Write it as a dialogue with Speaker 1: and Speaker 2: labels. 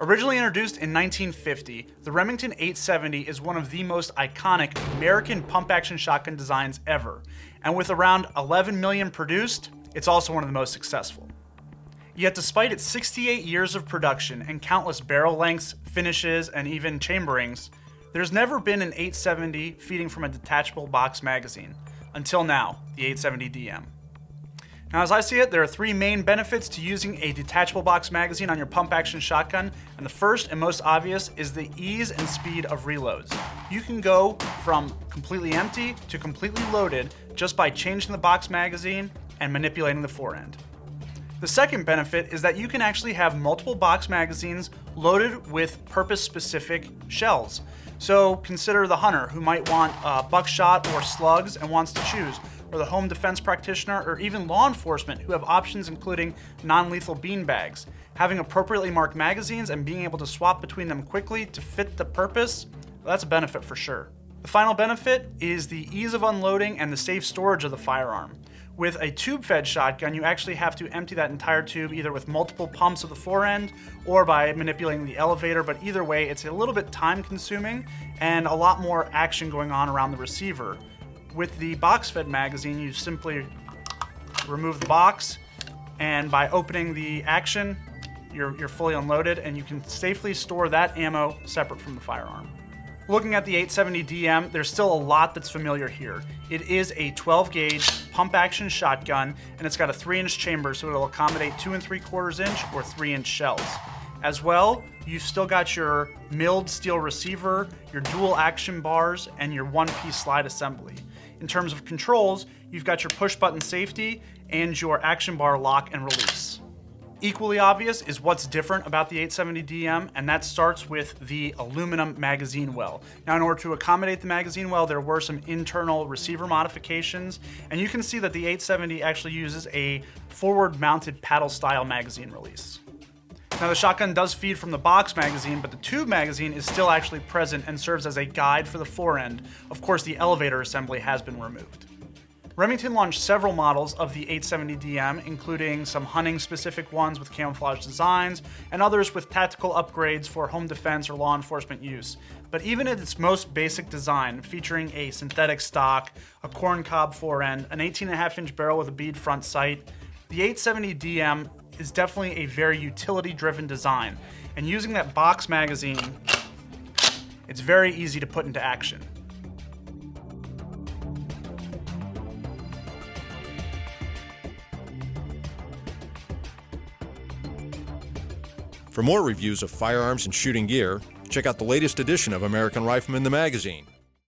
Speaker 1: Originally introduced in 1950, the Remington 870 is one of the most iconic American pump-action shotgun designs ever, and with around 11 million produced, it's also one of the most successful. Yet despite its 68 years of production and countless barrel lengths, finishes, and even chamberings, there's never been an 870 feeding from a detachable box magazine, until now, the 870 DM. Now, as I see it, there are three main benefits to using a detachable box magazine on your pump-action shotgun, and the first and most obvious is the ease and speed of reloads. You can go from completely empty to completely loaded just by changing the box magazine and manipulating the forend. The second benefit is that you can actually have multiple box magazines loaded with purpose-specific shells. So consider the hunter who might want buckshot or slugs and wants to choose, or the home defense practitioner, or even law enforcement who have options including non-lethal beanbags. Having appropriately marked magazines and being able to swap between them quickly to fit the purpose, well, that's a benefit for sure. The final benefit is the ease of unloading and the safe storage of the firearm. With a tube-fed shotgun, you actually have to empty that entire tube either with multiple pumps of the forend or by manipulating the elevator, but either way, it's a little bit time-consuming and a lot more action going on around the receiver. With the box-fed magazine, you simply remove the box, and by opening the action, you're fully unloaded, and you can safely store that ammo separate from the firearm. Looking at the 870 DM, there's still a lot that's familiar here. It is a 12-gauge pump-action shotgun, and it's got a 3-inch chamber, so it'll accommodate 2 3/4 inch or 3-inch shells. As well, you've still got your milled steel receiver, your dual action bars, and your one-piece slide assembly. In terms of controls, you've got your push-button safety and your action bar lock and release. Equally obvious is what's different about the 870 DM, and that starts with the aluminum magazine well. Now, in order to accommodate the magazine well, there were some internal receiver modifications, and you can see that the 870 actually uses a forward-mounted paddle-style magazine release. Now, the shotgun does feed from the box magazine, but the tube magazine is still actually present and serves as a guide for the forend. Of course, the elevator assembly has been removed. Remington launched several models of the 870 DM, including some hunting-specific ones with camouflage designs, and others with tactical upgrades for home defense or law enforcement use. But even at its most basic design, featuring a synthetic stock, a corncob forend, an 18.5-inch barrel with a bead front sight, the 870 DM is definitely a very utility-driven design, and using that box magazine, it's very easy to put into action.
Speaker 2: For more reviews of firearms and shooting gear, check out the latest edition of American Rifleman the magazine.